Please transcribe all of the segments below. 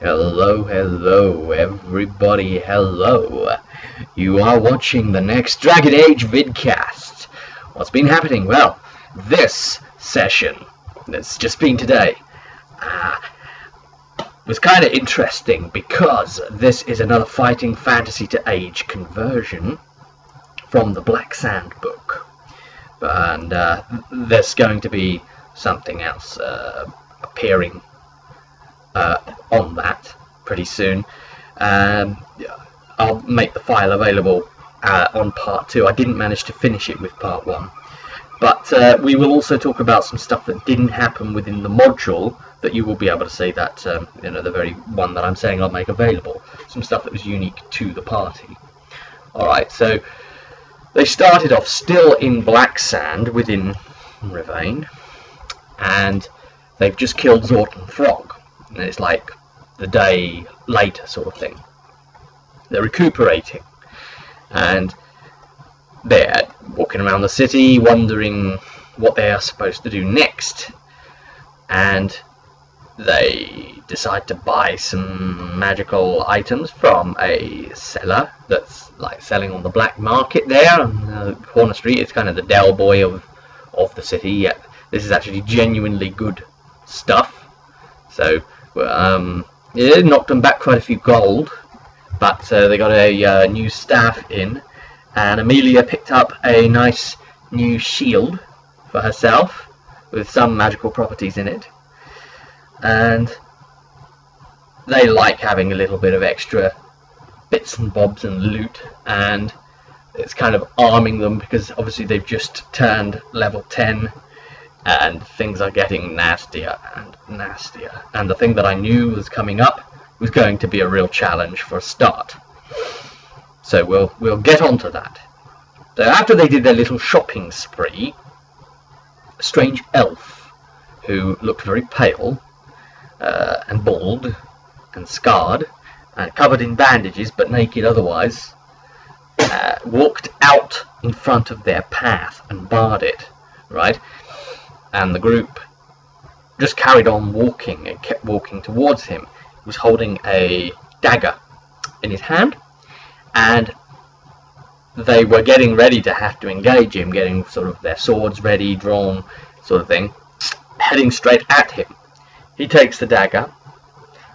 Hello, hello, everybody, hello. You are watching the next Dragon Age Vidcast. What's been happening? Well, this session, that's just been today, was kind of interesting because this is another fighting fantasy to age conversion from the Blacksand book. And there's going to be something else appearing on that pretty soon. I'll make the file available on part 2. I didn't manage to finish it with part 1, but we will also talk about some stuff that didn't happen within the module that you will be able to see that the very one that I'm saying I'll make available, some stuff that was unique to the party. Alright, so they started off still in Blacksand within Rivain, and they've just killed Zorton Throg. And it's like the day later sort of thing. They're recuperating, and they're walking around the city wondering what they are supposed to do next, and they decide to buy some magical items from a seller that's like selling on the black market there on Corner Street. It's kind of the Del Boy of the city. Yeah, this is actually genuinely good stuff. So it knocked them back quite a few gold, but they got a new staff in, and Amelia picked up a nice new shield for herself with some magical properties in it, and they like having a little bit of extra bits and bobs and loot, and it's kind of arming them because obviously they've just turned level 10 and things are getting nastier and nastier, and the thing that I knew was coming up was going to be a real challenge for a start. So we'll get on to that. So after they did their little shopping spree, a strange elf who looked very pale and bald and scarred and covered in bandages but naked otherwise walked out in front of their path and barred it, right? And the group just carried on walking and kept walking towards him. He was holding a dagger in his hand, and they were getting ready to have to engage him, getting sort of their swords ready, drawn, sort of thing, heading straight at him. He takes the dagger,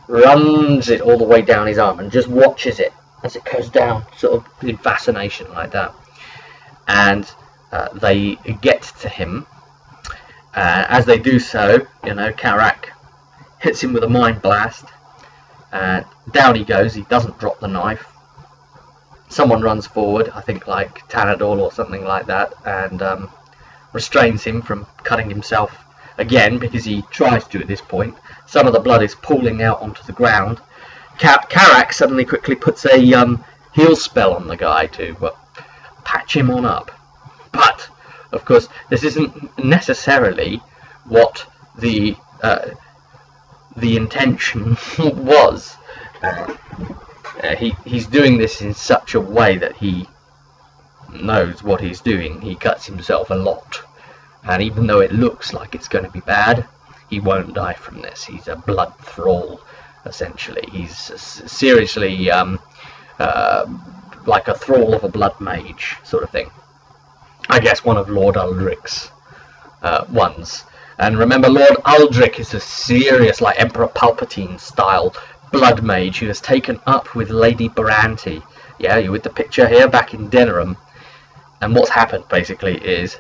runs it all the way down his arm, and just watches it as it goes down, sort of in fascination like that. And they get to him. As they do so, Karak hits him with a mind blast, and down he goes. He doesn't drop the knife. Someone runs forward, I think like Tanadol or something like that, and restrains him from cutting himself again, because he tries to at this point. Some of the blood is pooling out onto the ground. Karak suddenly quickly puts a heal spell on the guy to patch him on up. But of course, this isn't necessarily what the intention was. He's doing this in such a way that he knows what he's doing. He cuts himself a lot, and even though it looks like it's going to be bad, he won't die from this. He's a blood thrall, essentially. He's seriously like a thrall of a blood mage sort of thing. I guess one of Lord Uldric's ones. And remember, Lord Uldric is a serious, like Emperor Palpatine style blood mage who has taken up with Lady Baranti. Yeah, you with the picture here back in Denerim. And what's happened basically is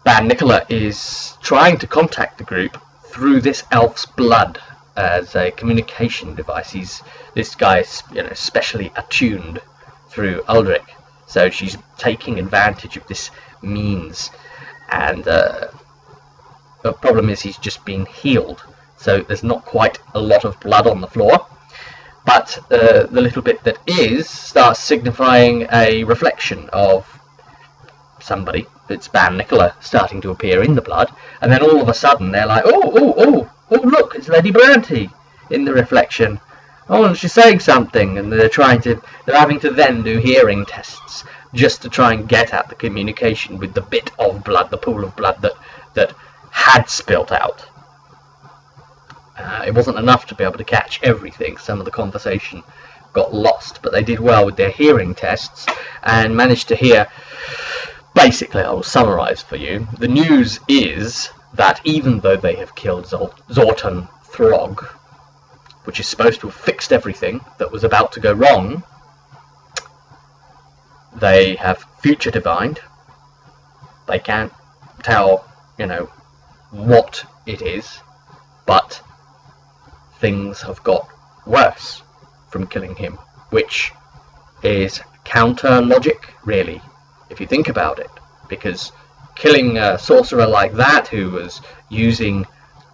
Ban Nicola is trying to contact the group through this elf's blood as a communication device. This guy is, specially attuned through Uldric. So she's taking advantage of this means, and the problem is he's just been healed, so there's not quite a lot of blood on the floor, but the little bit that is starts signifying a reflection of somebody. It's Ban Nicola starting to appear in the blood, and then all of a sudden they're like, oh, look, it's Lady Baranti in the reflection. Oh, and she's saying something, and they're having to then do hearing tests just to try and get at the communication with the bit of blood, the pool of blood that had spilt out. It wasn't enough to be able to catch everything. Some of the conversation got lost, but they did well with their hearing tests and managed to hear. Basically, I will summarize for you. The news is that even though they have killed Zortan Throg, which is supposed to have fixed everything that was about to go wrong, they have future divined. They can't tell, what it is, but things have got worse from killing him, which is counter logic, really, if you think about it, because killing a sorcerer like that who was using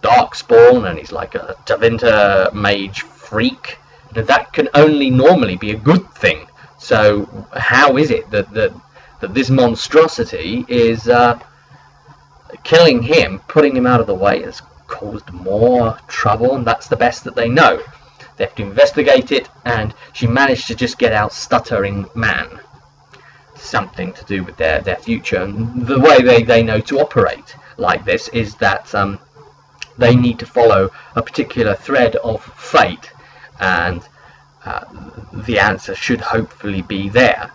Darkspawn and he's like a Tevinter mage freak, that can only normally be a good thing. So how is it that this monstrosity is killing him, putting him out of the way, has caused more trouble, and that's the best that they know. They have to investigate it, and she managed to just get out stuttering man. Something to do with their future, and the way they know to operate like this is that they need to follow a particular thread of fate, and the answer should hopefully be there.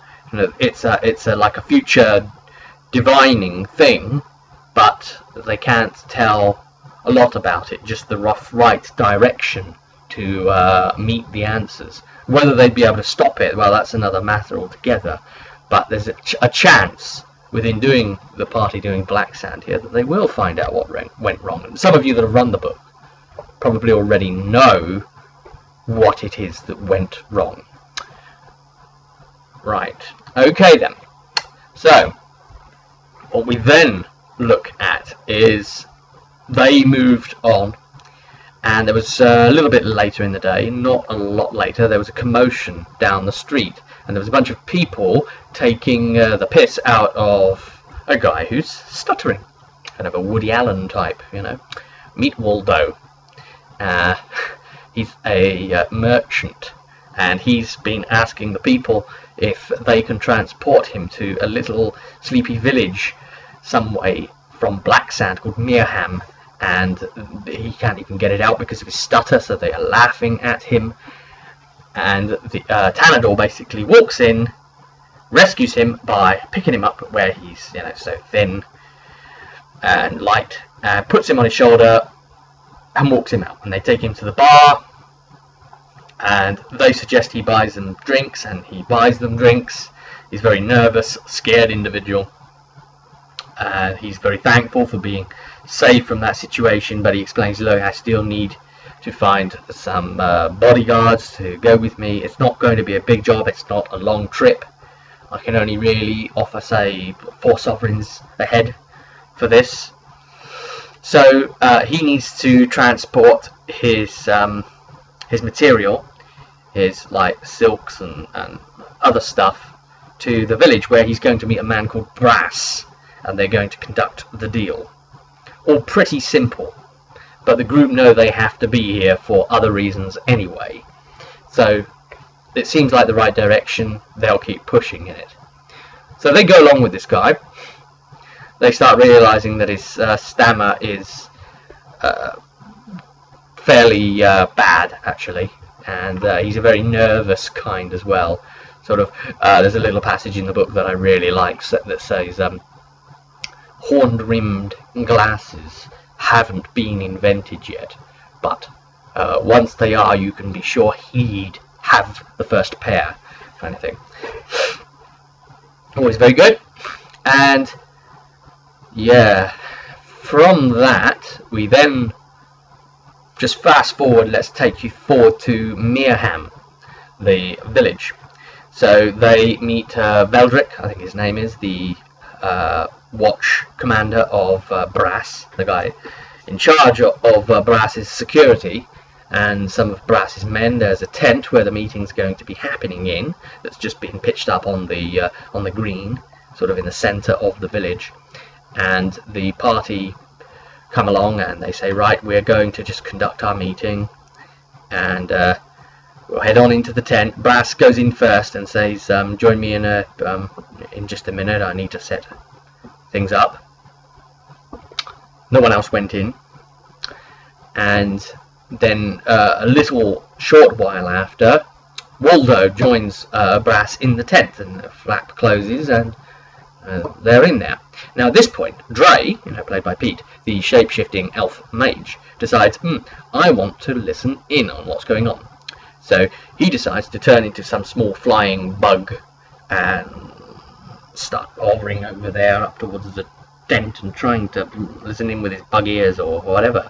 It's like a future divining thing, but they can't tell a lot about it, just the right direction to meet the answers. Whether they'd be able to stop it, well, that's another matter altogether. But there's a chance within the party doing Blacksand here that they will find out what went wrong. And some of you that have run the book probably already know what it is that went wrong. Right, okay then. So, what we then look at is they moved on, and there was a little bit later in the day, not a lot later, there was a commotion down the street, and there was a bunch of people taking the piss out of a guy who's stuttering, kind of a Woody Allen type, Meet Waldo. He's a merchant, and he's been asking the people if they can transport him to a little sleepy village some way from Blacksand called Mirham, and he can't even get it out because of his stutter, so they are laughing at him. And the Tanador basically walks in, rescues him by picking him up where he's so thin and light, puts him on his shoulder and walks him out, and they take him to the bar, and they suggest he buys them drinks, and he buys them drinks. He's a very nervous, scared individual, and he's very thankful for being saved from that situation, but he explains, look, I still need to find some bodyguards to go with me. It's not going to be a big job, it's not a long trip. I can only really offer, say, 4 sovereigns a head for this. So he needs to transport his material, his like silks and other stuff, to the village where he's going to meet a man called Brass, and they're going to conduct the deal. All pretty simple, but the group know they have to be here for other reasons anyway. So it seems like the right direction, they'll keep pushing in it. So they go along with this guy. They start realizing that his stammer is fairly bad, actually, and he's a very nervous kind as well. Sort of, there's a little passage in the book that I really like that says, horn-rimmed glasses haven't been invented yet, but once they are, you can be sure he'd have the first pair, kind of thing. Always very good. And yeah, from that we then just fast forward. Let's take you forward to Mirham, the village. So they meet Veldrick, I think his name is, the watch commander of Brass, the guy in charge of Brass's security, and some of Brass's men. There's a tent where the meeting's going to be happening in, that's just been pitched up on the green, sort of in the centre of the village. And the party come along and they say, right, we're going to just conduct our meeting, and we'll head on into the tent. Brass goes in first and says, join me in just a minute, I need to set things up. No one else went in, and Then a little short while after, Waldo joins Brass in the tent, and the flap closes, and they're in there. Now at this point, Dre, played by Pete, the shape-shifting elf mage, decides, I want to listen in on what's going on. So he decides to turn into some small flying bug and start hovering over there up towards the tent and trying to listen in with his bug ears or whatever.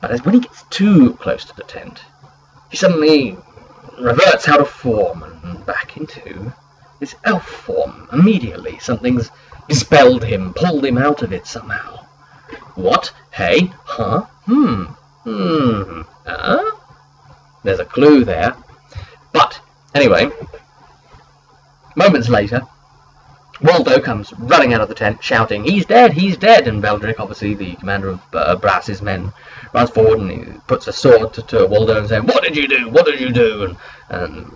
But when he gets too close to the tent, he suddenly reverts out of form and back into his elf form immediately. Something's dispelled him, pulled him out of it somehow. What? Hey? Huh? There's a clue there. But, anyway, moments later, Waldo comes running out of the tent, shouting, he's dead, he's dead! And Beldrick, obviously the commander of Brass's men, runs forward and he puts a sword to Waldo and saying, what did you do? What did you do? And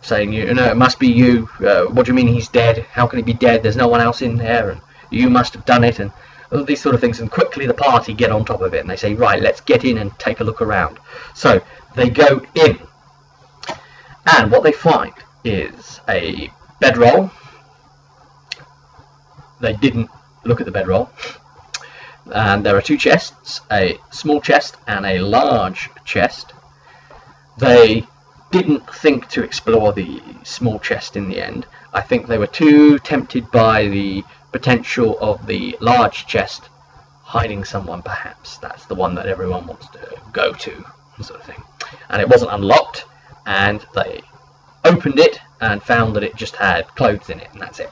saying, it must be you. What do you mean he's dead? How can he be dead? There's no one else in there, and you must have done it, and all these sort of things. And quickly the party get on top of it, and they say, right, let's get in and take a look around. So they go in, and what they find is a bedroll. They didn't look at the bedroll, and there are two chests, a small chest and a large chest. They didn't think to explore the small chest in the end. I think they were too tempted by the potential of the large chest hiding someone, perhaps. That's the one that everyone wants to go to, sort of thing. And it wasn't unlocked, and they opened it and found that it just had clothes in it, and that's it.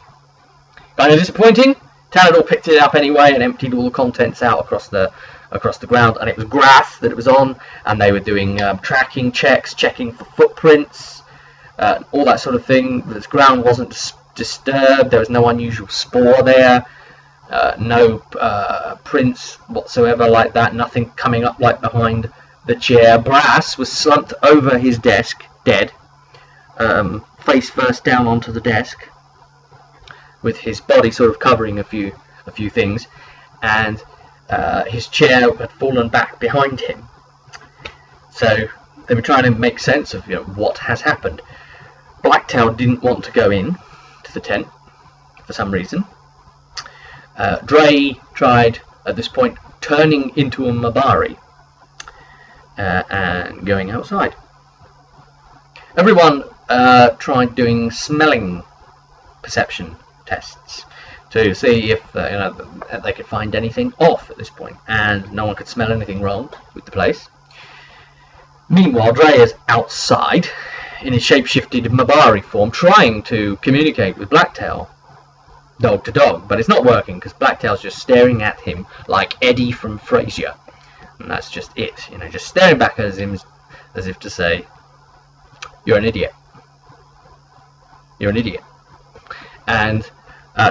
Kind of disappointing. Talador picked it up anyway and emptied all the contents out across the ground, and it was grass that it was on, and they were doing tracking checks, checking for footprints, all that sort of thing. The ground wasn't disturbed, there was no unusual spore there, no prints whatsoever like that, nothing coming up like behind the chair. Brass was slumped over his desk, dead, face first down onto the desk, with his body sort of covering a few things, and his chair had fallen back behind him. So they were trying to make sense of what has happened. Blacktail didn't want to go in to the tent for some reason. Dre tried at this point turning into a Mabari and going outside. Everyone tried doing smelling perception tests to see if they could find anything off at this point, and no one could smell anything wrong with the place. Meanwhile, Dre is outside in his shape-shifted Mabari form, trying to communicate with Blacktail, dog to dog, but it's not working because Blacktail's just staring at him like Eddie from Frasier, and that's just it. Just staring back at him as if to say, "You're an idiot. You're an idiot." And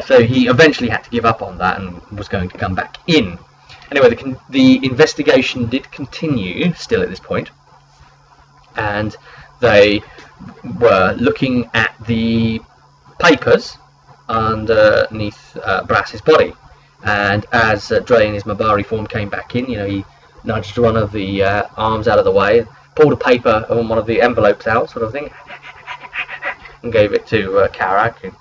so he eventually had to give up on that and was going to come back in. Anyway, the investigation did continue still at this point, and they were looking at the papers underneath Brass's body. And as Dre in his Mabari form came back in, he nudged one of the arms out of the way, pulled a paper on one of the envelopes out, sort of thing, and gave it to Karak. And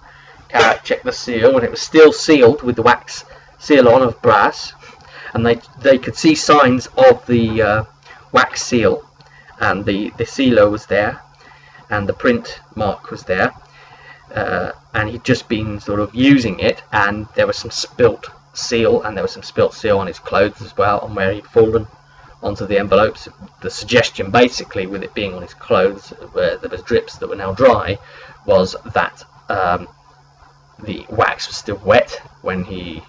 Karak checked the seal, and it was still sealed with the wax seal on of Brass, and they could see signs of the wax seal, and the sealer was there, and the print mark was there, and he'd just been sort of using it, and there was some spilt seal, and there was some spilt seal on his clothes as well, on where he'd fallen onto the envelopes. The suggestion, basically, with it being on his clothes, where there was drips that were now dry, was that the wax was still wet when he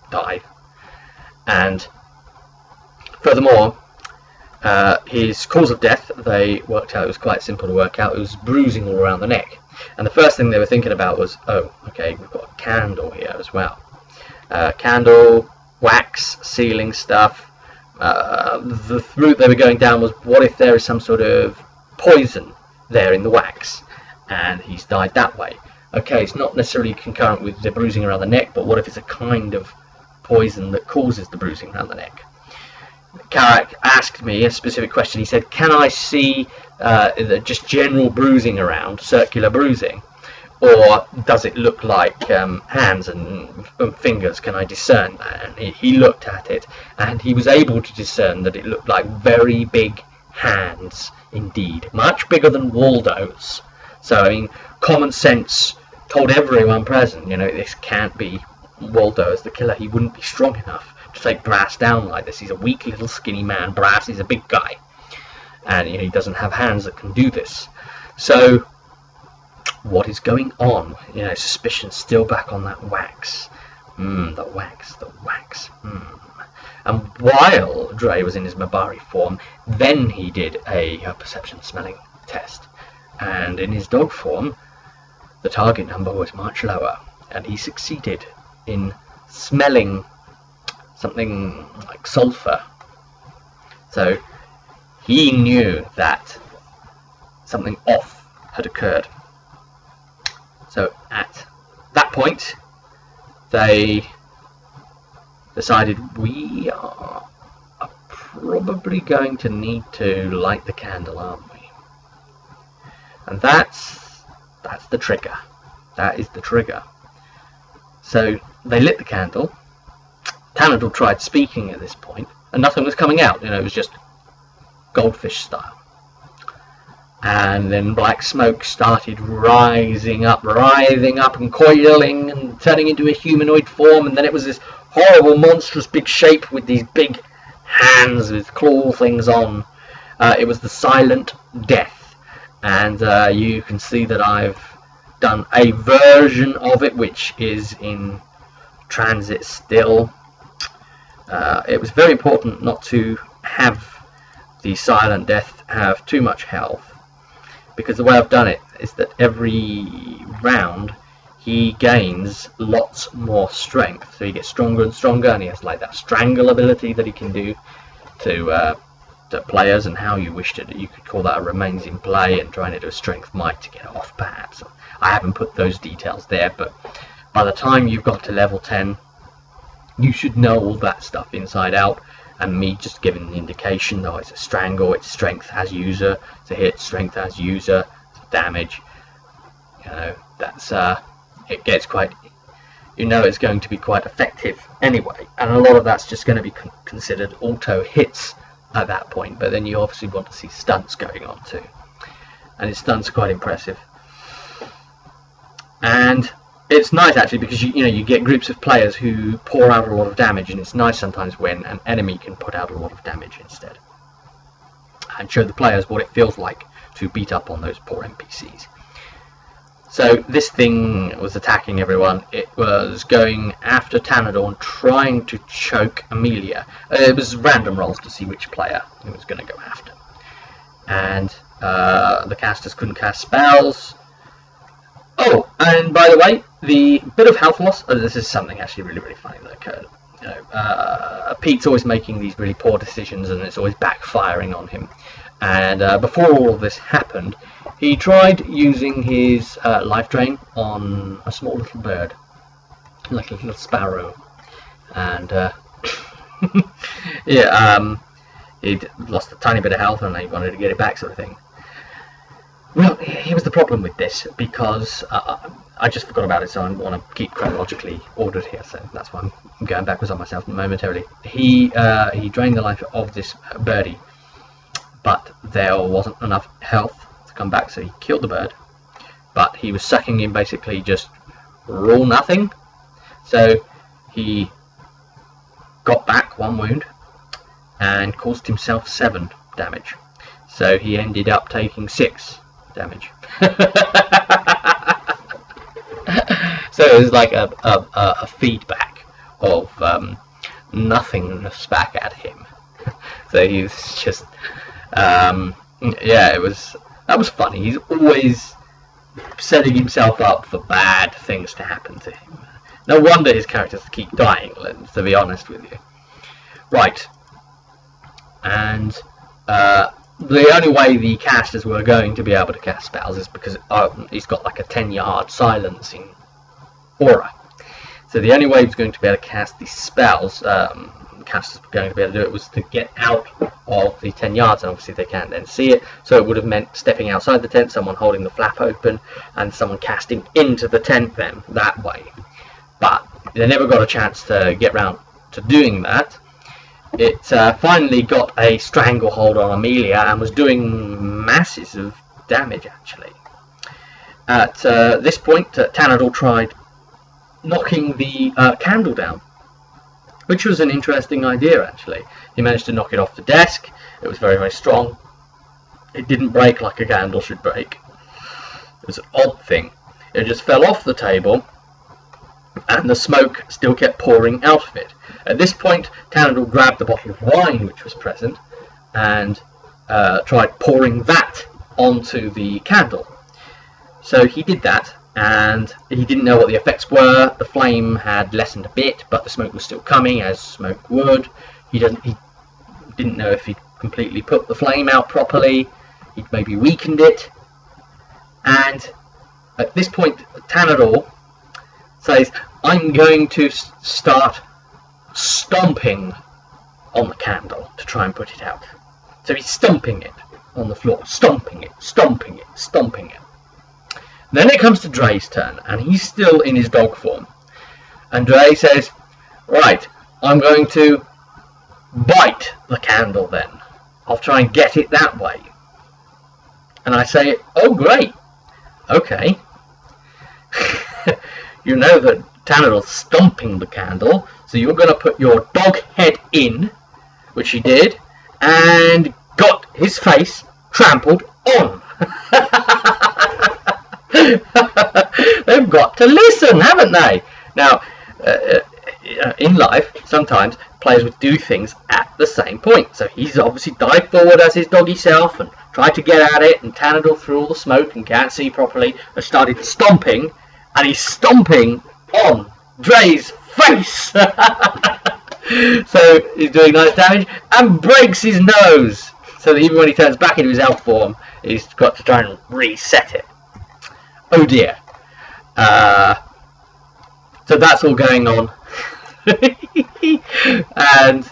died. And furthermore, his cause of death, they worked out, it was quite simple to work out. It was bruising all around the neck. And the first thing they were thinking about was, oh, okay, we've got a candle here as well. Candle, wax, sealing stuff. The route they were going down was, what if there is some sort of poison there in the wax, and he's died that way? Okay, it's not necessarily concurrent with the bruising around the neck, but what if it's a kind of poison that causes the bruising around the neck? Carrack asked me a specific question. He said, can I see just general bruising around, circular bruising? Or does it look like hands and fingers? Can I discern that? And he looked at it, and he was able to discern that it looked like very big hands indeed, much bigger than Waldo's. So, I mean, common sense told everyone present, you know, this can't be Waldo as the killer. He wouldn't be strong enough to take Brass down like this. He's a weak little skinny man. Brass is a big guy, and you know, he doesn't have hands that can do this. So what is going on? You know, suspicion's still back on that wax. The wax. And while Dre was in his Mabari form, then he did a perception smelling test, and in his dog form the target number was much lower, and he succeeded in smelling something like sulfur. So he knew that something off had occurred. So at that point they decided, we are probably going to need to light the candle, aren't we? And that's the trigger. That is the trigger. So they lit the candle. Tanador tried speaking at this point, and nothing was coming out. You know, it was just goldfish style. And then black smoke started rising up and coiling and turning into a humanoid form, and then it was this horrible, monstrous big shape with these big hands with claw things on. It was the Silent Death, and you can see that I've done a version of it which is in transit still. It was very important not to have the Silent Death have too much health, because the way I've done it is that every round he gains lots more strength, so he gets stronger and stronger, and he has like that strangle ability that he can do to players, and how you wished it. You could call that a remains in play, and trying to do a strength might to get it off perhaps. I haven't put those details there, but by the time you've got to level 10 you should know all that stuff inside out, and me just giving the indication, though it's a strangle, it's strength as user, it's a hit, strength as user, it's damage, you know, that's it gets quite, you know, it's going to be quite effective anyway, and a lot of that's just going to be considered auto hits at that point. But then you obviously want to see stunts going on too, and his stunts are quite impressive. And it's nice actually, because you get groups of players who pour out a lot of damage, and it's nice sometimes when an enemy can put out a lot of damage instead, and show the players what it feels like to beat up on those poor NPCs. So this thing was attacking everyone. It was going after Tanador and trying to choke Amelia. It was random rolls to see which player it was going to go after, and the casters couldn't cast spells. Oh, and by the way, the bit of health loss, this is something actually really funny that occurred. You know, Pete's always making these really poor decisions, and it's always backfiring on him. And before all of this happened, he tried using his life drain on a small little bird, like a little sparrow. And yeah, he'd lost a tiny bit of health, and he wanted to get it back, sort of thing. Well, here was the problem with this, because I just forgot about it, so I want to keep chronologically ordered here, so that's why I'm going backwards on myself momentarily. He drained the life of this birdie, but there wasn't enough health to come back, so he killed the bird, but he was sucking in basically just raw nothing, so he got back 1 wound and caused himself 7 damage, so he ended up taking 6 damage. So it was like a feedback of nothingness back at him. So he was just yeah, that was funny. He's always setting himself up for bad things to happen to him. No wonder his characters keep dying, to be honest with you. Right, and the only way the casters were going to be able to cast spells is because he's got like a 10-yard silencing aura. So the only way he was going to be able to cast these spells, casters were going to be able to do it was to get out of the 10 yards, and obviously they can't then see it, so it would have meant stepping outside the tent, someone holding the flap open, and someone casting into the tent then that way. But they never got a chance to get round to doing that. It finally got a stranglehold on Amelia and was doing masses of damage, actually. At this point, Tanador tried knocking the candle down, which was an interesting idea, actually. He managed to knock it off the desk. It was very, very strong. It didn't break like a candle should break. It was an odd thing. It just fell off the table, and the smoke still kept pouring out of it. At this point, Tanador grabbed the bottle of wine which was present and tried pouring that onto the candle. So he did that, and he didn't know what the effects were. The flame had lessened a bit, but the smoke was still coming, as smoke would. He didn't know if he'd completely put the flame out properly. He'd maybe weakened it. And at this point, Tanador says, I'm going to start stomping on the candle to try and put it out. So he's stomping it on the floor, stomping it, stomping it, stomping it. Then it comes to Dre's turn, and he's still in his dog form. And Dre says, right, I'm going to bite the candle then. I'll try and get it that way. And I say, oh great, okay. You know that Tanador's stomping the candle, so you're going to put your dog head in, which he did, and got his face trampled on. They've got to listen, haven't they? Now, in life, sometimes players would do things at the same point. So he's obviously dived forward as his doggy self and tried to get at it, and Tanador, through all the smoke and can't see properly, has started stomping, and he's stomping on Dre's face. So he's doing nice damage and breaks his nose. So that even when he turns back into his elf form, he's got to try and reset it. Oh dear. So that's all going on. And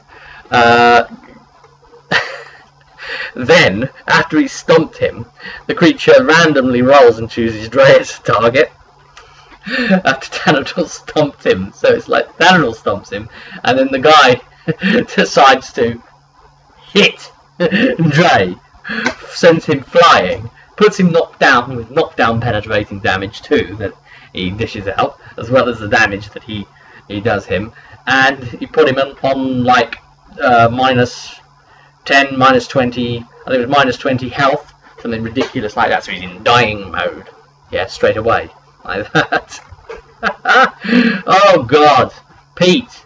then, after he's stomped him, the creature randomly rolls and chooses Dre as a target. After Tanador stomped him. So it's like Tanador stomps him, and then the guy decides to hit Dre, sends him flying, puts him knocked down with knockdown penetrating damage too that he dishes out, as well as the damage that he does him, and he put him on like minus 10, minus 20, I think it was minus 20 health, something ridiculous like that, so he's in dying mode. Yeah, straight away, like that. Oh god, Pete,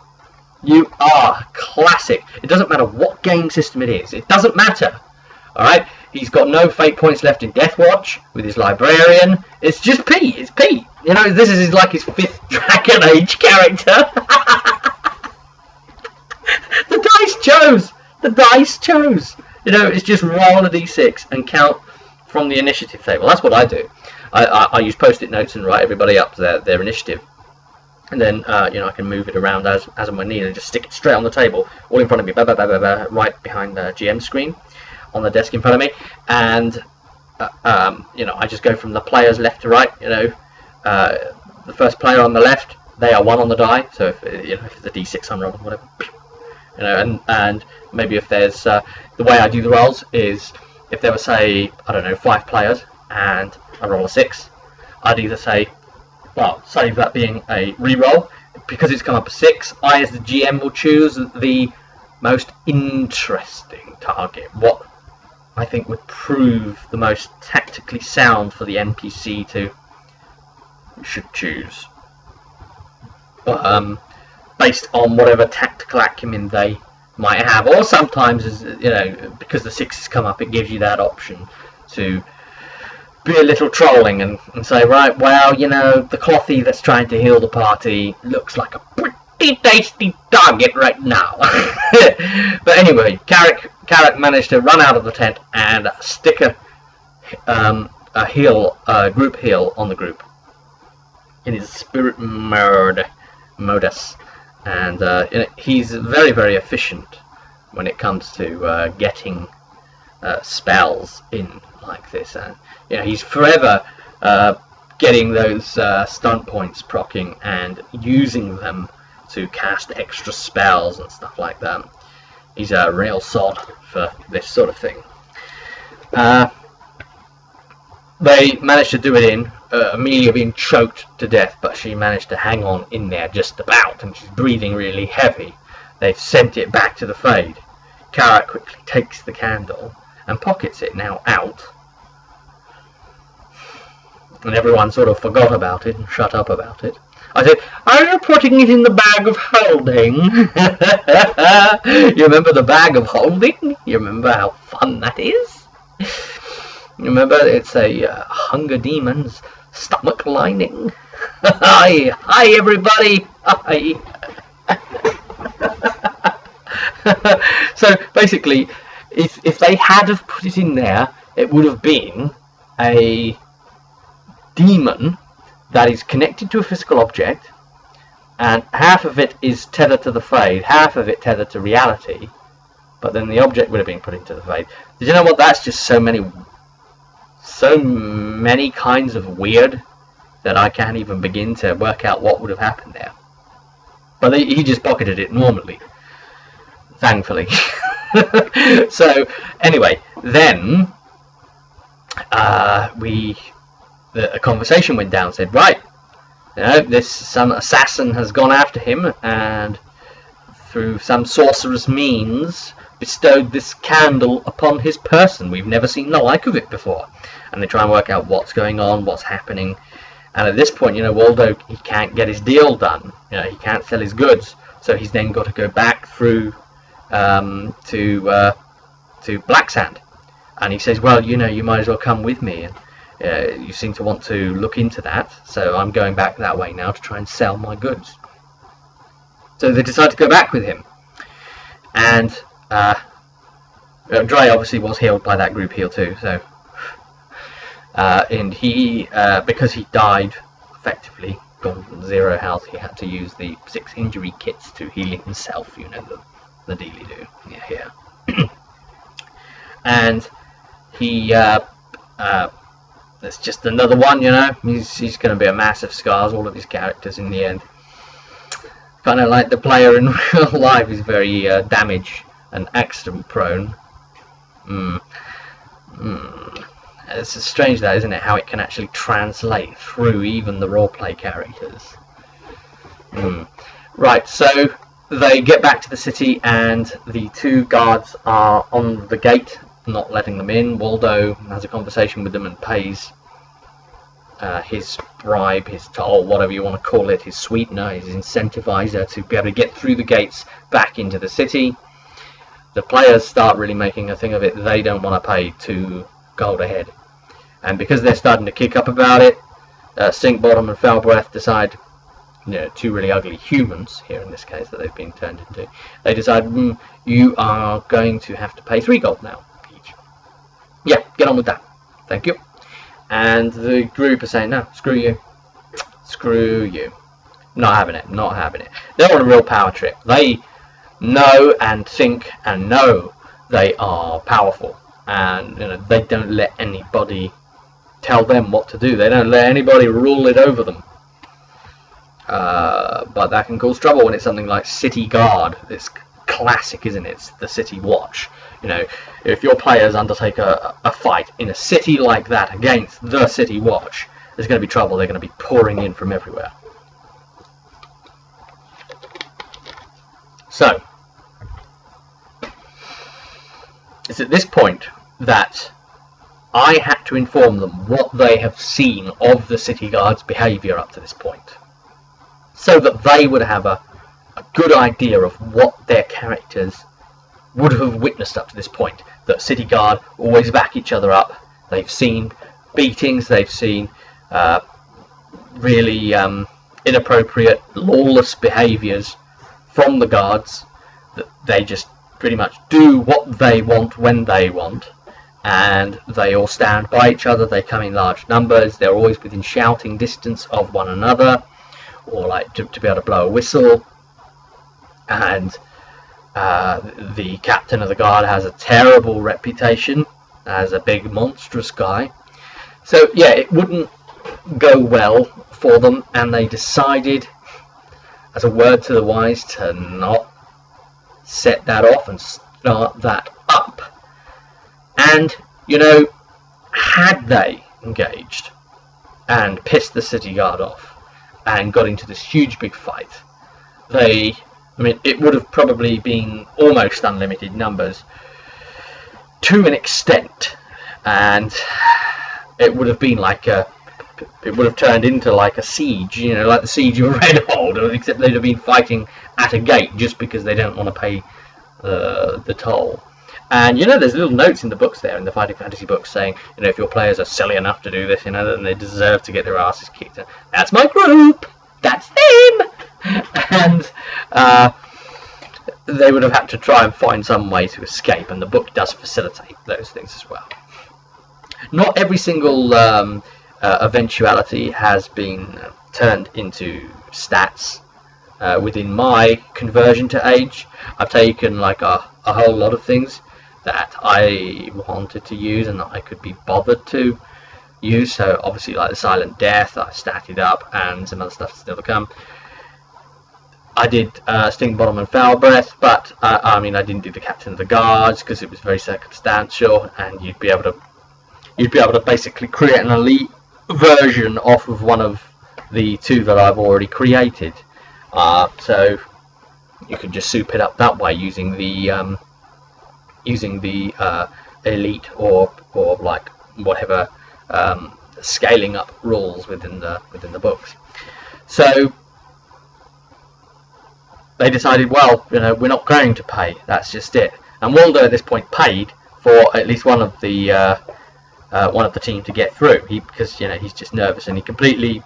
you are classic. It doesn't matter what game system it is, it doesn't matter. Alright, he's got no fate points left in Deathwatch with his librarian. It's just Pete, it's Pete. You know, this is like his 5th Dragon Age character. The dice chose! The dice chose! You know, it's just roll a d6 and count from the initiative table. That's what I do. I use post-it notes and write everybody up to their initiative. And then, you know, I can move it around as and when needed and just stick it straight on the table, all in front of me, right behind the GM screen, on the desk in front of me. And, you know, I just go from the players left to right, you know. The first player on the left, they are 1 on the die, so if, you know, if it's a d6 I'm rolling, whatever. You know, and maybe if there's, the way I do the rolls is, if there were, say, I don't know, 5 players, and I roll a 6, I'd either say, well, save that being a re-roll, because it's come up a 6, I as the GM will choose the most interesting target, what I think would prove the most tactically sound for the NPC to should choose, based on whatever tactical acumen they might have, or sometimes, as you know, because the 6s come up, it gives you that option to be a little trolling and say, right, well, you know, the clothy that's trying to heal the party looks like a pretty tasty target right now. But anyway, Carrick managed to run out of the tent and stick a group heal on the group in his spirit modus, and he's very, very efficient when it comes to getting spells in like this, and he's forever getting those stunt points proccing and using them to cast extra spells and stuff like that. He's a real sod for this sort of thing. They managed to do it in Amelia being choked to death, but she managed to hang on in there just about, and she's breathing really heavy. They've sent it back to the Fade. Kara quickly takes the candle and pockets it now out, and everyone sort of forgot about it and shut up about it. I said, "Are you putting it in the bag of holding?" You remember the bag of holding? You remember how fun that is? You remember it's a Hunger Demon's stomach lining? Hi everybody! Hi! So basically, if they had have put it in there, it would have been a demon that is connected to a physical object, and half of it is tethered to the Fade, half of it tethered to reality, but then the object would have been put into the Fade. Did you know what? That's just so many kinds of weird that I can't even begin to work out what would have happened there. But he just pocketed it normally, thankfully. So anyway, then a conversation went down. Said, right, some assassin has gone after him, and through some sorcerous means bestowed this candle upon his person. We've never seen the like of it before. And they try and work out what's going on, what's happening. And at this point, Waldo, he can't get his deal done. He can't sell his goods, so he's then got to go back through to Blacksand. And he says, well, you might as well come with me. And you seem to want to look into that, so I'm going back that way now to try and sell my goods. So they decide to go back with him. And Dre obviously was healed by that group heal too, so and he, because he died effectively, gone 0 health, he had to use the 6 injury kits to heal himself, the dealy do here. And he that's just another one, he's going to be a massive scars, all of his characters in the end. Kind of like the player in real life is very damage and accident prone. It's strange that, isn't it, how it can actually translate through even the roleplay characters. Right, so they get back to the city and the 2 guards are on the gate, not letting them in. Waldo has a conversation with them and pays his bribe, his toll, whatever you want to call it, his sweetener, his incentivizer to be able to get through the gates back into the city. The players start really making a thing of it. They don't want to pay 2 gold a head. And because they're starting to kick up about it, Sinkbottom and Foulbreath decide, 2 really ugly humans, here in this case, that they've been turned into, they decide, you are going to have to pay 3 gold now each. Yeah, get on with that. Thank you. And the group are saying, no, screw you. Screw you. Not having it, not having it. They're on a real power trip. They know and think and know they are powerful. And they don't let anybody tell them what to do. They don't let anybody rule it over them. But that can cause trouble when it's something like City Guard. It's classic, isn't it? It's the City Watch. If your players undertake a fight in a city like that against the City Watch, there's going to be trouble. They're going to be pouring in from everywhere. So, it's at this point that I had to inform them what they have seen of the City Guard's behaviour up to this point, so that they would have a good idea of what their characters would have witnessed up to this point. That City Guard always back each other up. They've seen beatings, they've seen really inappropriate, lawless behaviours from the guards, that they just pretty much do what they want when they want, and they all stand by each other. They come in large numbers, they're always within shouting distance of one another, or like to be able to blow a whistle. and the captain of the guard has a terrible reputation as a big monstrous guy. So yeah, it wouldn't go well for them, and they decided, as a word to the wise, to not set that off and start that up. And, you know, had they engaged and pissed the city guard off and got into this huge big fight, it would have probably been almost unlimited numbers to an extent, and it would have been like it would have turned into like a siege, you know, like the siege of Redhold, except they'd have been fighting at a gate just because they don't want to pay the toll. And, you know, there's little notes in the books there, in the Fighting Fantasy books, saying, you know, if your players are silly enough to do this, you know, then they deserve to get their asses kicked. That's my group! That's them! And they would have had to try and find some way to escape, and the book does facilitate those things as well. Not every single eventuality has been turned into stats within my conversion to age. I've taken like a whole lot of things that I wanted to use and that I could be bothered to use. So obviously, like the Silent Death, I statted up, and some other stuff still to come. I did Sting Bottom and Foul Breath, but I didn't do the Captain of the Guards because it was very circumstantial, and you'd be able to basically create an elite version off of one of the two that I've already created. So you can just soup it up that way using the elite or like whatever scaling up rules within the books. So they decided, well, you know, we're not going to pay. That's just it. And Waldo at this point paid for at least one of the team to get through. Because you know he's just nervous, and he completely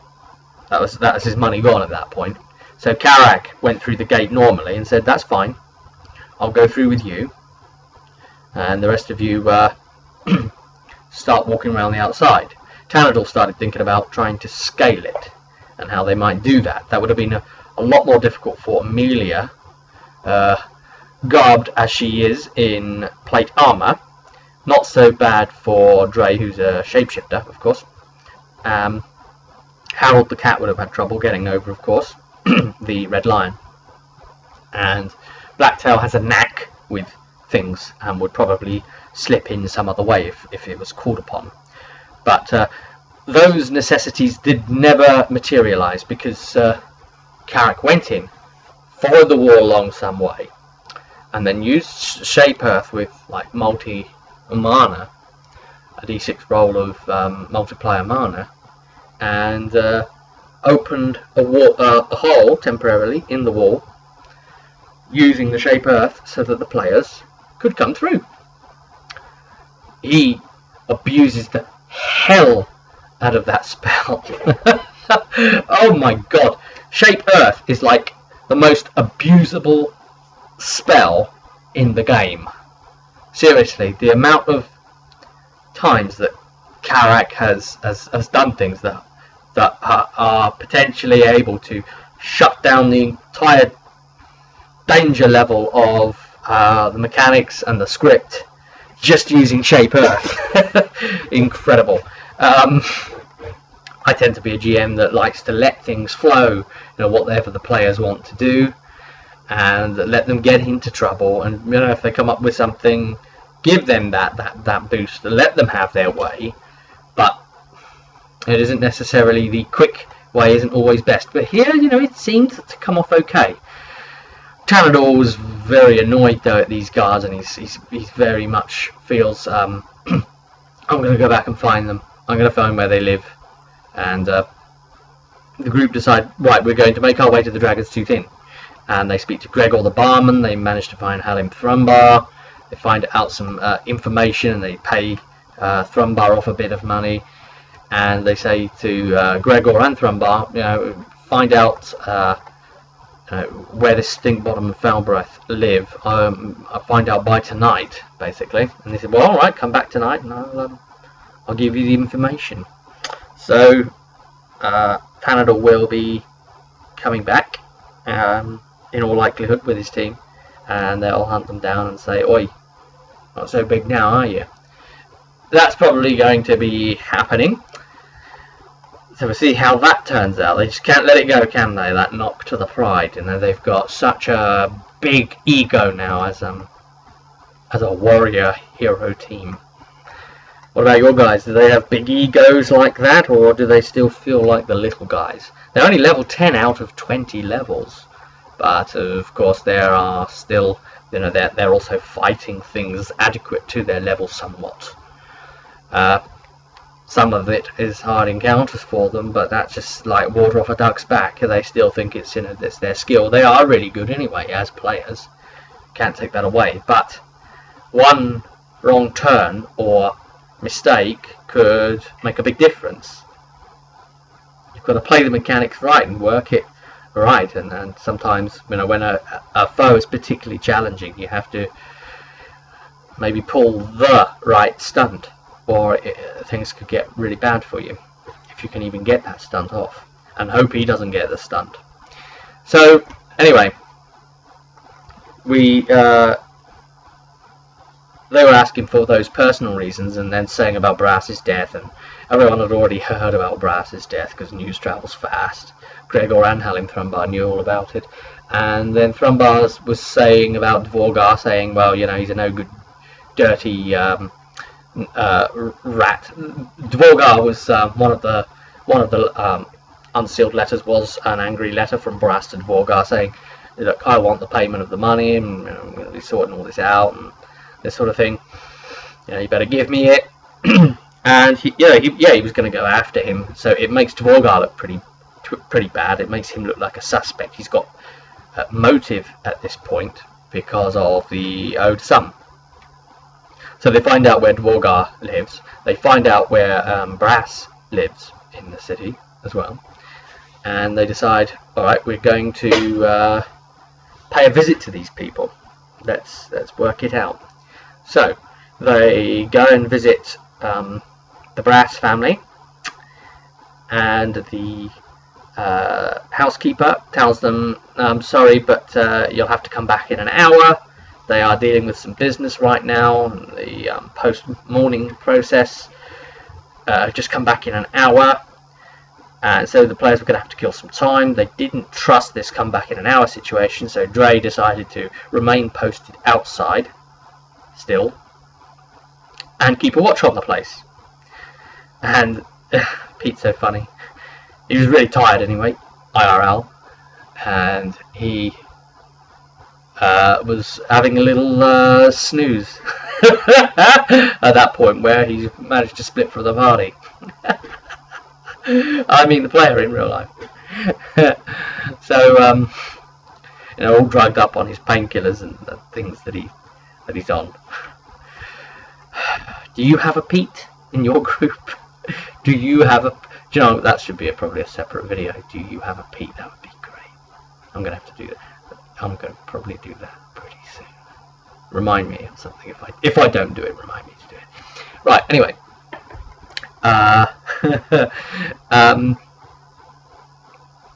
that was his money gone at that point. So Karak went through the gate normally and said, "That's fine. I'll go through with you, and the rest of you start walking around the outside." Tanador started thinking about trying to scale it and how they might do that. That would have been a lot more difficult for Amelia, garbed as she is in plate armor. Not so bad for Dre, who's a shapeshifter, of course. Harold the cat would have had trouble getting over, of course, the Red Lion. And Blacktail has a knack with things and would probably slip in some other way if it was called upon. But those necessities did never materialize because Karak went in, followed the wall along some way, and then used Shape Earth with like multi-mana, a d6 roll of multiplier mana, and opened a hole temporarily in the wall using the Shape Earth so that the players could come through. He abuses the hell out of that spell. Oh my god, Shape Earth is like the most abusable spell in the game. Seriously, the amount of times that Karak has done things that are potentially able to shut down the entire danger level of the mechanics and the script just using Shape Earth. Incredible. I tend to be a GM that likes to let things flow, you know, whatever the players want to do, and let them get into trouble. And you know, if they come up with something, give them that boost, let them have their way. But it isn't necessarily the quick way, isn't always best. But here, you know, it seemed to come off okay. Tanador was very annoyed though at these guards, and he's very much feels I'm going to go back and find them. I'm going to find where they live. And the group decide, right, we're going to make our way to the Dragon's Tooth Inn. And they speak to Gregor the barman. They manage to find Halim Thrumbar. They find out some information, and they pay Thrumbar off a bit of money. And they say to Gregor and Thrumbar, you know, find out where this Stink Bottom and Foul Breath live. I'll find out by tonight, basically. And they said, well, all right, come back tonight, and I'll give you the information. So Tanador will be coming back in all likelihood, with his team, and they'll hunt them down and say, "Oi, not so big now, are you?" That's probably going to be happening. So we'll see how that turns out. They just can't let it go, can they? That knock to the pride. You know, they've got such a big ego now as a warrior hero team. What about your guys? Do they have big egos like that, or do they still feel like the little guys? They're only level 10 out of 20 levels, but of course there are still, you know, they're also fighting things adequate to their level somewhat. Some of it is hard encounters for them, but that's just like water off a duck's back. They still think it's, you know, it's their skill. They are really good anyway as players. Can't take that away. But one wrong turn or mistake could make a big difference. You've got to play the mechanics right and work it right. And sometimes, you know, when a foe is particularly challenging, you have to maybe pull the right stunt, or things could get really bad for you if you can even get that stunt off, and hope he doesn't get the stunt. So anyway, they were asking for those personal reasons, and then saying about Brass's death, and everyone had already heard about Brass's death because news travels fast. Gregor and Halim Thrumbar knew all about it, and then Thrumbar was saying about Dvorgar, saying, well, you know, he's a no good, dirty rat. Dvorgar was one of the unsealed letters was an angry letter from Brass to Dvorgar saying, look, I want the payment of the money, and, you know, I'm going to be sorting all this out and this sort of thing. You know, you better give me it. And he was going to go after him. So it makes Dvorgar look pretty bad. It makes him look like a suspect. He's got motive at this point because of the owed sum. So they find out where Dvorgar lives. They find out where Brass lives in the city as well. And they decide, alright, we're going to pay a visit to these people. Let's work it out. So they go and visit the Brass family, and the housekeeper tells them, I'm sorry, but you'll have to come back in an hour. They are dealing with some business right now, the post-morning process. Just come back in an hour. And so the players were going to have to kill some time. They didn't trust this come back in an hour situation, so Dre decided to remain posted outside still and keep a watch on the place. And Pete's so funny. He was really tired anyway, IRL, and he was having a little snooze at that point where he managed to split from the party. I mean the player in real life. So you know, all drugged up on his painkillers and the things that he's on. Do you have a Pete in your group? Do you have a? Do you know, that should be probably a separate video. Do you have a Pete? That would be great. I'm gonna have to do that. I'm gonna probably do that pretty soon. Remind me of something if I don't do it. Remind me to do it. Right. Anyway.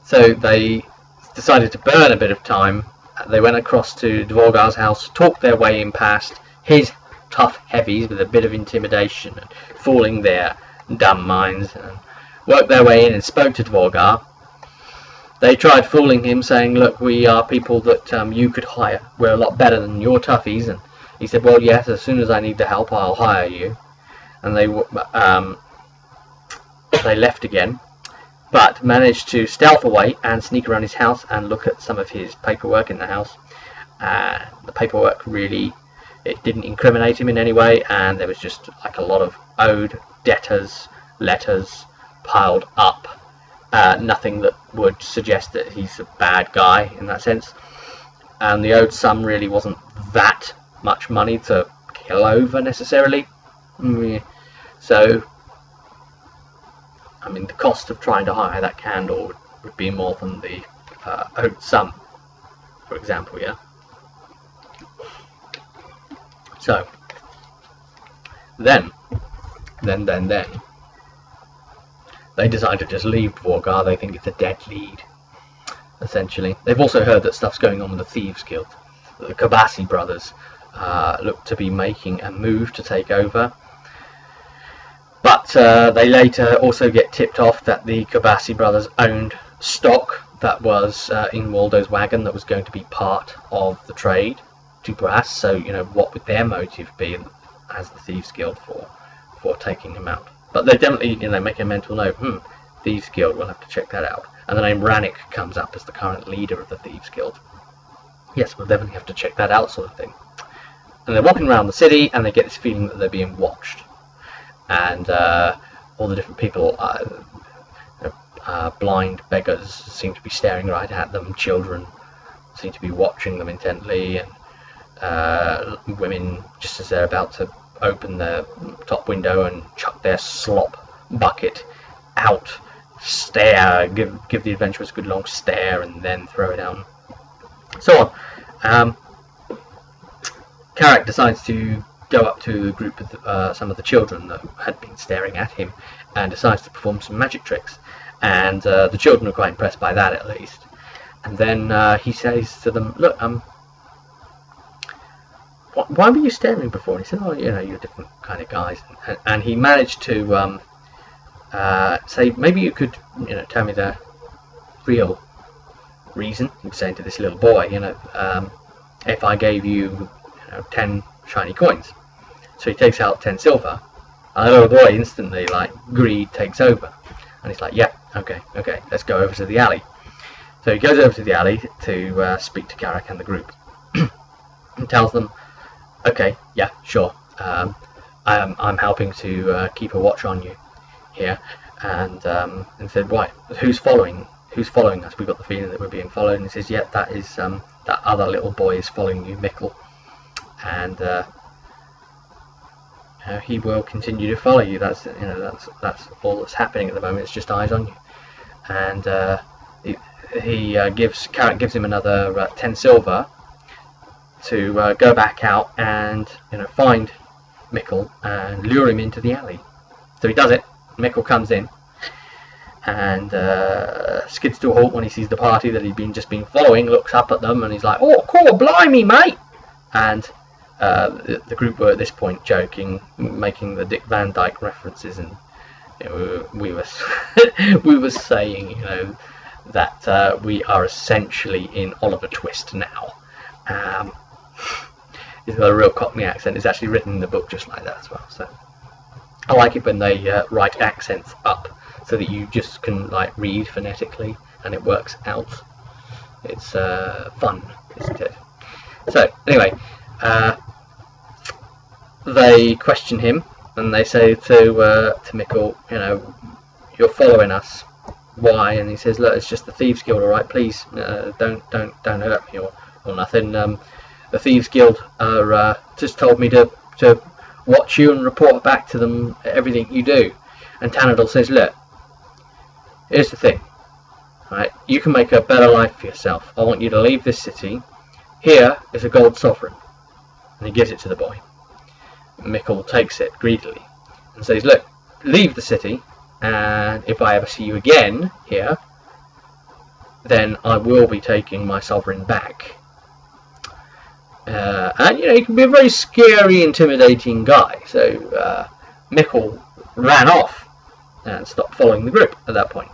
So they decided to burn a bit of time. They went across to Dvorgar's house, talked their way in past his tough heavies with a bit of intimidation and fooling their dumb minds, and worked their way in and spoke to Dvorgar. They tried fooling him, saying, look, we are people that you could hire. We're a lot better than your toughies. And he said, well, yes, as soon as I need the help, I'll hire you. And they left again, but managed to stealth away and sneak around his house and look at some of his paperwork in the house. The paperwork really, it didn't incriminate him in any way, and there was just like a lot of owed debtors, letters piled up. Nothing that would suggest that he's a bad guy in that sense. And the owed sum really wasn't that much money to kill over necessarily. So, I mean, the cost of trying to hire that candle would be more than the owed sum, for example, yeah? So, then, they decide to just leave Dvorgar. They think it's a dead lead. essentially. They've also heard that stuff's going on with the Thieves Guild. The Kabasi brothers look to be making a move to take over. But they later also get tipped off that the Kabasi brothers owned stock that was in Waldo's wagon that was going to be part of the trade to Brass. So, you know, what would their motive be as the Thieves Guild for taking him out? But they definitely, you know, make a mental note. Thieves Guild, we'll have to check that out. And the name Rannick comes up as the current leader of the Thieves Guild. Yes, we'll definitely have to check that out, sort of thing. And they're walking around the city, and they get this feeling that they're being watched. And all the different people, blind beggars seem to be staring right at them. Children seem to be watching them intently, and women, just as they're about to open their top window and chuck their slop bucket out, stare, give the adventurers a good long stare, and then throw it down. So on. Carrack decides to go up to a group of some of the children that had been staring at him, and decides to perform some magic tricks. And the children are quite impressed by that, at least. And then he says to them, "Look, why were you staring before?" And he said, "Oh, you know, you're different kind of guys." And he managed to say, "Maybe you could, you know, tell me the real reason." He was saying to this little boy, you know, if I gave you, 10 shiny coins. So he takes out 10 silver, and the little boy instantly, like, greed takes over, and he's like, "Yeah, okay, let's go over to the alley." So he goes over to the alley to speak to Carrack and the group, and tells them, "Okay, yeah, sure, I'm helping to keep a watch on you here," and said, "Why? Who's following us? We've got the feeling that we're being followed." And he says, "Yeah, that is that other little boy is following you, Mickle, and he will continue to follow you. That's that's all that's happening at the moment. It's just eyes on you." And Carrack gives him another 10 silver to go back out and find Mickle and lure him into the alley. So he does it. Mickle comes in and skids to a halt when he sees the party that he'd just been following. Looks up at them and he's like, "Oh, cool, blimey, mate!" And the group were at this point joking, making the Dick Van Dyke references, and we were we were saying that we are essentially in Oliver Twist now. He's got a real Cockney accent. It's actually written in the book just like that as well. So I like it when they write accents up so that you just can read phonetically and it works out. It's fun, isn't it? So anyway, they question him and they say to Mickle, "You're following us. Why?" And he says, "Look, it's just the Thieves Guild, all right? Please, don't hurt me or nothing. The Thieves Guild are just told me to watch you and report back to them everything you do." And Tanadal says, "Look, here's the thing. Right? You can make a better life for yourself. I want you to leave this city. Here is a gold sovereign." And he gives it to the boy. Mickle takes it greedily and says, "Look, leave the city, and if I ever see you again here, then I will be taking my sovereign back." And he can be a very scary, intimidating guy. So Mickle ran off and stopped following the group at that point.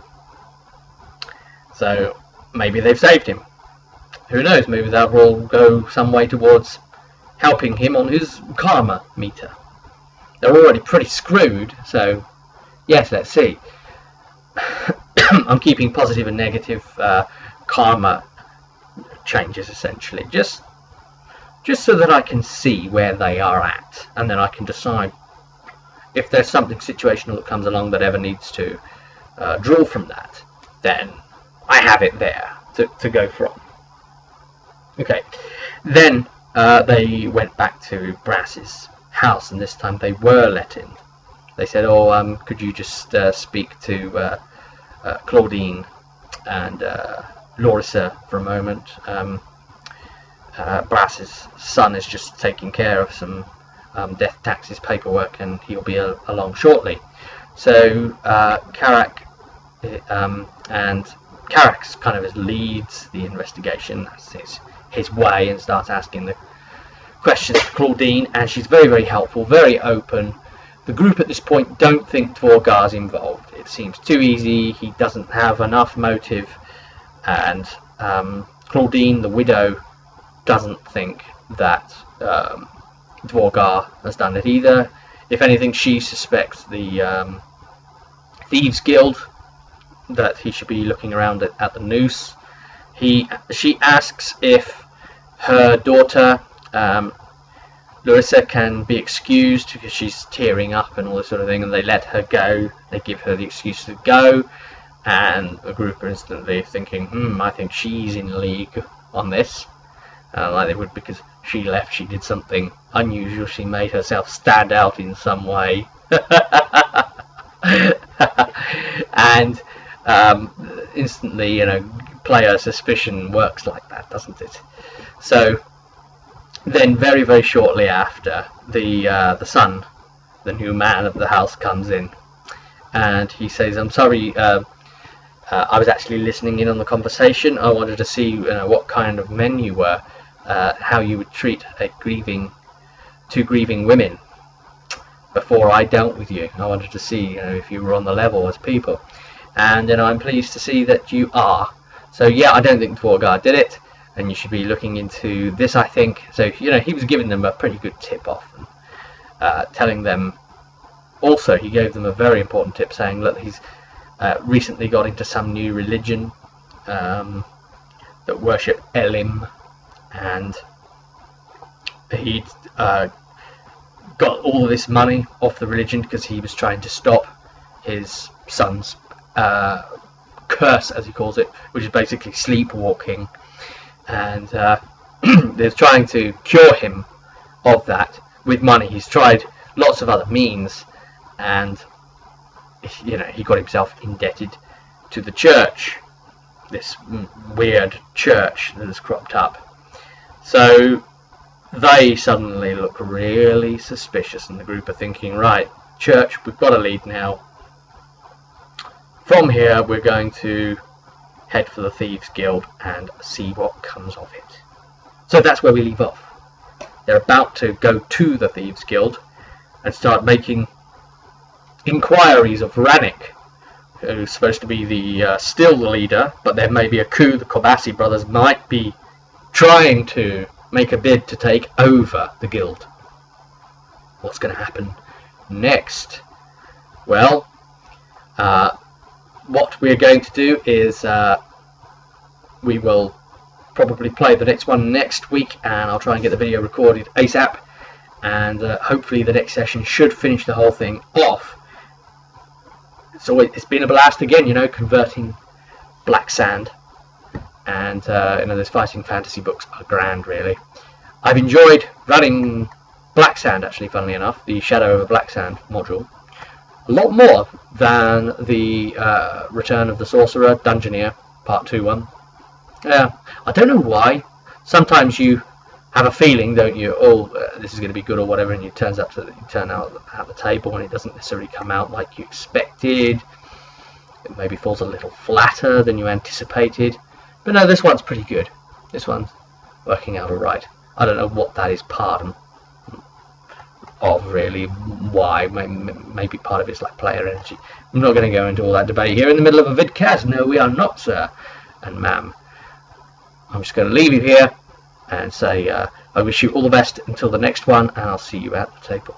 So maybe they've saved him. Who knows? Maybe that will go some way towards helping him on his karma meter. They're already pretty screwed, so yes, let's see. I'm keeping positive and negative karma changes essentially, just so that I can see where they are at, and then I can decide if there's something situational that comes along that ever needs to draw from that, then I have it there to go from. Okay, then they went back to Brass's house, and this time they were let in. They said, "Oh, could you just speak to Claudine and Larissa for a moment? Brass's son is just taking care of some death taxes paperwork, and he'll be along shortly." So Carrack and Carax kind of leads the investigation. That's his way, and starts asking the questions to Claudine, and she's very, very helpful, very open. The group at this point don't think Dvorgar's involved. It seems too easy. He doesn't have enough motive, and Claudine, the widow, doesn't think that Dvorgar has done it either. If anything, she suspects the Thieves Guild, that he should be looking around at the noose. She asks if her daughter Larissa can be excused because she's tearing up and all this sort of thing, and they let her go. They give her the excuse to go, and the group are instantly thinking, I think she's in league on this, like they would, because she left, she did something unusual, she made herself stand out in some way. And instantly, you know, player suspicion works like that, doesn't it? So then very, very shortly after, the son, the new man of the house, comes in, and he says, I'm sorry, I was actually listening in on the conversation. I wanted to see, you know, what kind of men you were, how you would treat two grieving women before I dealt with you. I wanted to see, you know, if you were on the level as people, and you know, I'm pleased to see that you are. So yeah, I don't think Dvorgar did it, and you should be looking into this, I think. So, you know, he was giving them a pretty good tip off, and telling them, also he gave them a very important tip, saying, look, he's recently got into some new religion that worship Elim, and he'd got all of this money off the religion because he was trying to stop his son's curse, as he calls it, which is basically sleepwalking, and they're trying to cure him of that with money. He's tried lots of other means, and you know, he got himself indebted to the church, this weird church that has cropped up. So they suddenly look really suspicious, and the group are thinking, right, church, we've got a lead now. From here, we're going to head for the Thieves Guild and see what comes of it. So that's where we leave off. They're about to go to the Thieves Guild and start making inquiries of Rannick, who's supposed to be still the leader, but there may be a coup. The Kobasi brothers might be trying to make a bid to take over the guild. What's going to happen next? Well, what we're going to do is we will probably play the next one next week, and I'll try and get the video recorded ASAP, and hopefully the next session should finish the whole thing off. So it's been a blast again, you know, converting Blacksand, and you know, those fighting fantasy books are grand, really. I've enjoyed running Blacksand, actually, funnily enough, the Shadow of Blacksand module, a lot more than the Return of the Sorcerer Dungeoneer Part 2 one. Yeah, I don't know why. Sometimes you have a feeling, don't you, oh, this is going to be good or whatever, and it turns out you turn out at the table and it doesn't necessarily come out like you expected. It maybe falls a little flatter than you anticipated. But no, this one's pretty good. This one's working out alright. I don't know what that is part of, really. Why? Maybe part of it's like player energy. I'm not going to go into all that debate here in the middle of a vidcast. No, we are not, sir and ma'am. I'm just going to leave you here and say I wish you all the best until the next one, and I'll see you at the table.